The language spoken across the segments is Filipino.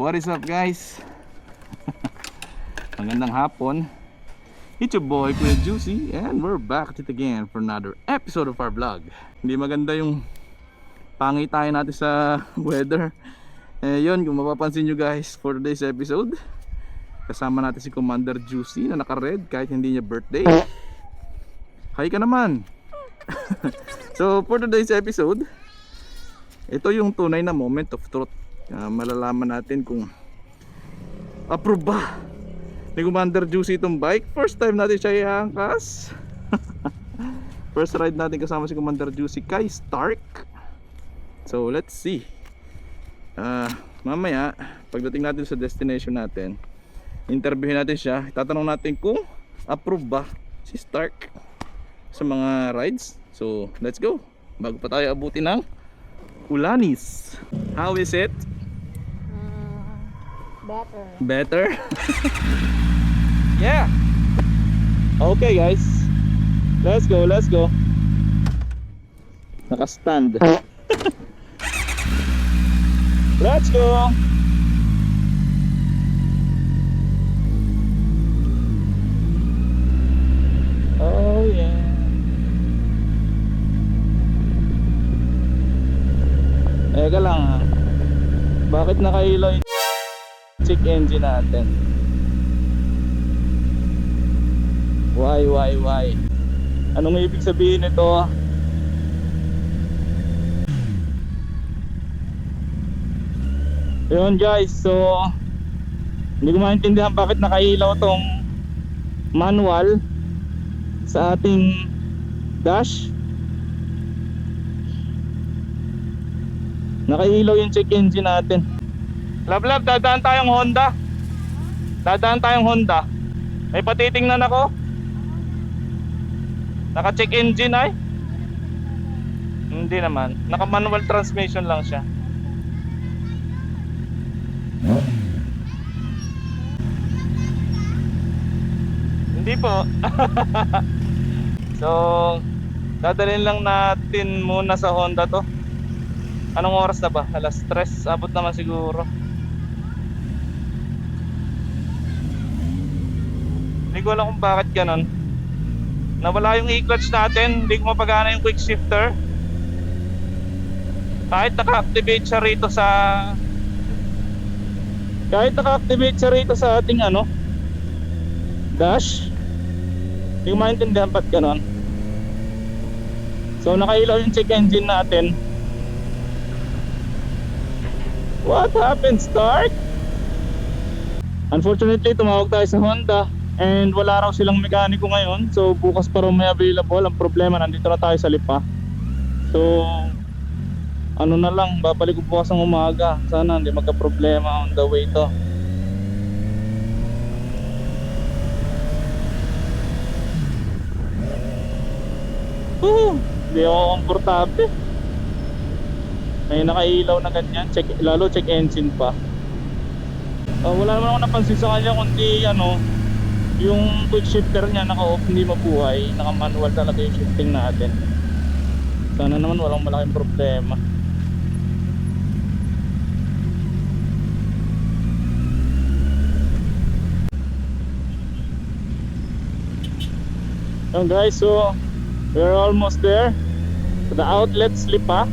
What is up guys? Magandang hapon. It's your boy Kuya Juicy and we're back at it again for another episode of our vlog. Hindi maganda yung pangitayan natin sa weather. Yun, kung mapapansin nyo guys, for today's episode kasama natin si Commander Juicy na naka-red kahit hindi niya birthday. Hi ka naman. So for today's episode, ito yung tunay na moment of truth. Malalaman natin kung approve ba ni Commander Juicy itong bike. First time natin siya iangkas. First ride natin kasama si Commander Juicy kay Stark. So let's see. Mamaya pagdating natin sa destination natin, interviewin natin siya. Itatanong natin kung approve ba si Stark sa mga rides. So let's go. Bago pa tayo abutin ng Ulanis. How is it? Better. Better? Yeah. Okay guys, let's go, let's go. Naka-stand. Let's go. Oh yeah. Eka lang ha, bakit nakailaw yung check engine natin? Why? Anong ibig sabihin nito? Yun guys, so hindi ko maintindihan bakit nakailaw tong manual sa ating dash. Nakailaw yung check engine natin. Love, dadaan tayong Honda. May patitingnan ako. Naka check engine ay? Hindi naman, naka manual transmission lang siya. Hindi po. So dadalhin lang natin muna sa Honda to. Anong oras na ba? Alas 3, abot naman siguro. Hindi ko alam kung bakit ganon. Nawala yung e-clutch natin. Hindi ko mapagana yung quick shifter. Kahit naka-activate siya rito sa ating dash. Hindi ko maintindihan ba't ganon. So nakailaw yung check engine natin. What happened, Stark? Unfortunately, tumawag tayo sa Honda and wala raw silang mekaniko ngayon. So bukas pa raw may available. Ang problema, nandito na tayo sa Lipa. So ano na lang, babalik ko bukas ng umaga. Sana hindi magka-problema on the way to. Hindi ako komportable. May nakailaw na ganyan, lalo check engine pa. Wala naman ako napansin sa kanya kundi yung quick shifter niya naka-off, hindi mabuhay. Naka-manual talaga yung shifting natin. Sana naman walang malaking problema. So guys, so we're almost there to the outlet Lipa.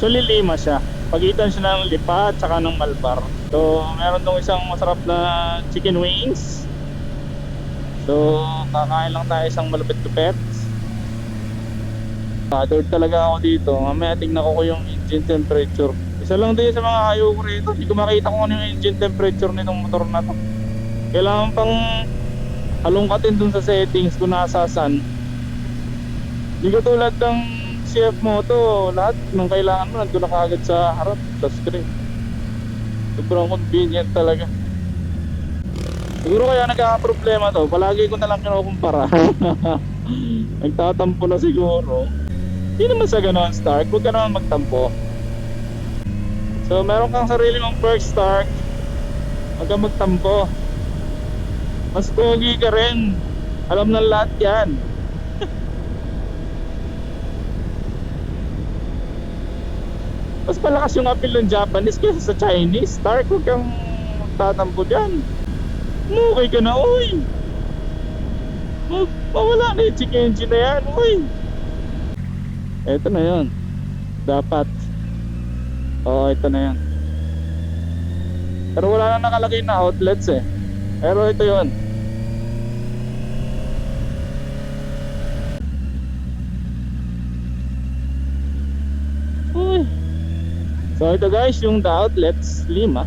So lilima siya, pagitan siya ng Lipa at saka ng Malbar. So meron tong isang masarap na chicken wings. So kakain lang tayo isang malupit-lupit. Bothered talaga ako dito. Mamaya tignan ko yung engine temperature. Isa lang din sa mga ayaw ko rito, hindi ko makita kung ano yung engine temperature nitong motor na to. Kailangan pang halongkatin dun sa settings kung nasa saan. Hindi ko tulad ng CF Moto, lahat nung kailangan mo nandun na kaagad sa harap sa screen. Sobrang convenient talaga. Siguro kaya nagkakaproblema to, palagi ko na lang kinukumpara. Nagtatampo na siguro. Hindi naman sa ganon, Stark, huwag ka naman magtampo. So meron kang sarili mong perks, Stark. Huwag kang magtampo. Mas pogi ka rin. Alam ng lahat yan. Mas malakas yung appeal ng Japanese kaysa sa Chinese. Stark, huwag kang tatampo dyan. Okay ka na, uy. Mawala na yung check engine na yan, uy. Eto na yun. Dapat. Oo, ito na yan. Pero wala na nakalagay na outlets eh. Pero ito yun. Uy. So ito guys, yung the outlets, 5.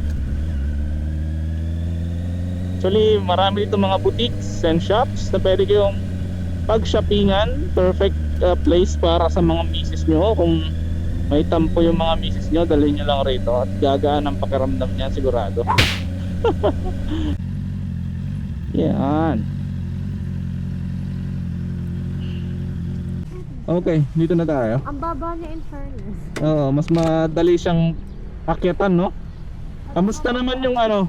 Actually, marami dito mga boutiques and shops na pwede kayong pag-shoppingan. Perfect place para sa mga misis nyo. Kung may tampo yung mga misis nyo, dalhin nyo lang rito at gagaan ang pakiramdam niya, sigurado. Yan. Okay, dito na tayo. Ang baba niya in fairness. Oo, mas madali siyang akyatan, no? Kamusta naman yung ano?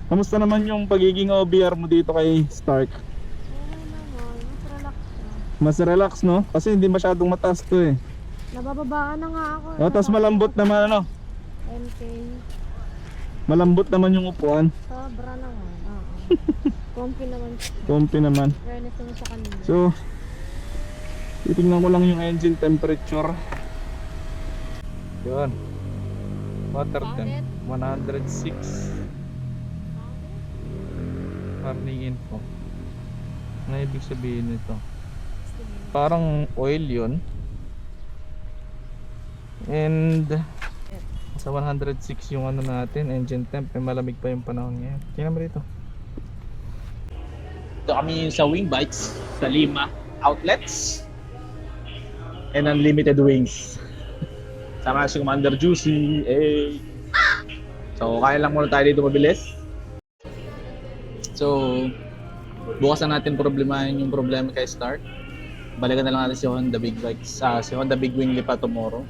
Kamusta naman yung pagiging OBR mo dito kay Stark? Oo naman, mas relax na. Mas relax, no? Kasi hindi masyadong mataas to eh. Nabababaan na nga ako. O, tapos malambot naman ano? MK. Malambot naman yung upuan. Sobra naman. Oo. Comfy naman siya. Comfy naman. Fairness naman sa kanila. So, titingnan ko lang yung engine temperature. Yun. Water temp 106. Warning info. Ano ibig sabihin nito? Parang oil yun. And sa 106 yung ano natin, engine temp. May malamig pa yung panahon ngayon. Tingnan mo dito. Ito kami sa Wing Bites sa 5 outlets and unlimited wings. Sama si Commander Juicy. So kaya lang muna tayo dito mabilis. So bukas na natin problemahin yung problema kay Stark. Balikan na lang natin si Honda Big Bikes, si Honda Big Wing Lipa tomorrow.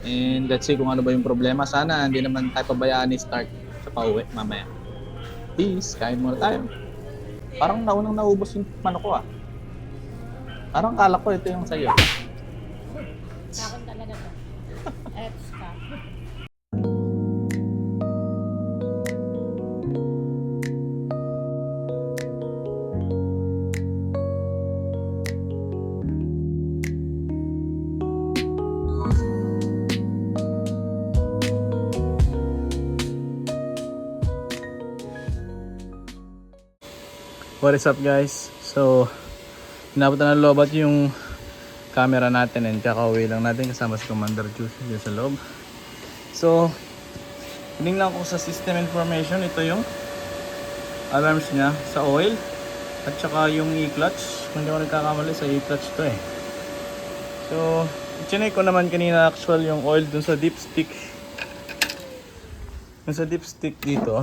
And let's see kung ano ba yung problema. Sana hindi naman tayo pabayaan ni Stark sa pauwi mamaya. Peace, kain muna tayo. Parang naunang naubos yung manok ko ah. Parang kala ko ito yung sa'yo. Sa akin talaga to. Extra. What is up guys? So inabot na ng lobat yung camera natin and kakauwi lang natin kasama si Commander Juicy dyan sa loob. So tinignan ko sa system information, ito yung alarms niya sa oil at saka yung e-clutch. Kung hindi ako nagkakamali, sa e-clutch to eh. So i-check ko naman kanina actual yung oil dun sa dipstick. Yung sa dipstick dito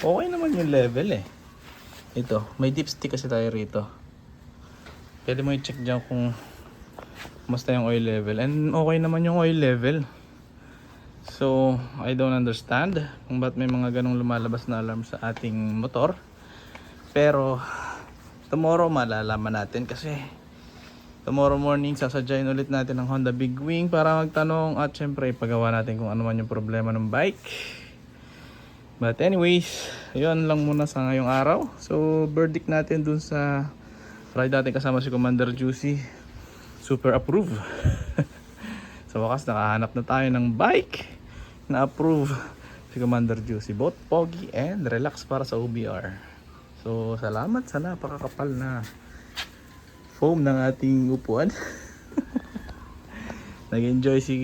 okay naman yung level eh. Ito, may dipstick kasi tayo rito. Pwede mo i-check dyan kung kumusta yung oil level. And okay naman yung oil level. So, I don't understand kung ba't may mga ganong lumalabas na alarm sa ating motor. Pero, tomorrow malalaman natin kasi tomorrow morning sasadyain ulit natin ang Honda Big Wing para magtanong at syempre ipagawa natin kung ano man yung problema ng bike. But anyways, yun lang muna sa ngayong araw. So verdict natin dun sa ride natin kasama si Commander Juicy, super approve. Sa wakas nakahanap na tayo ng bike na approve si Commander Juicy, both pogi and relax para sa OBR. So salamat sa napakakapal na foam ng ating upuan. Nag-enjoy si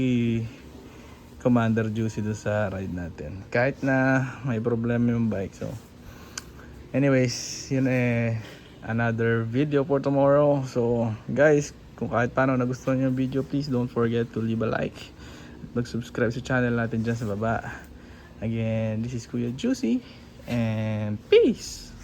Commander Juicy doon sa ride natin kahit na may problema yung bike. So anyways, yun another video for tomorrow. So guys, kung kahit paano nagustuhan nyo yung video, please don't forget to leave a like at mag-subscribe sa channel natin dyan sa baba. Again, this is Kuya Juicy and peace.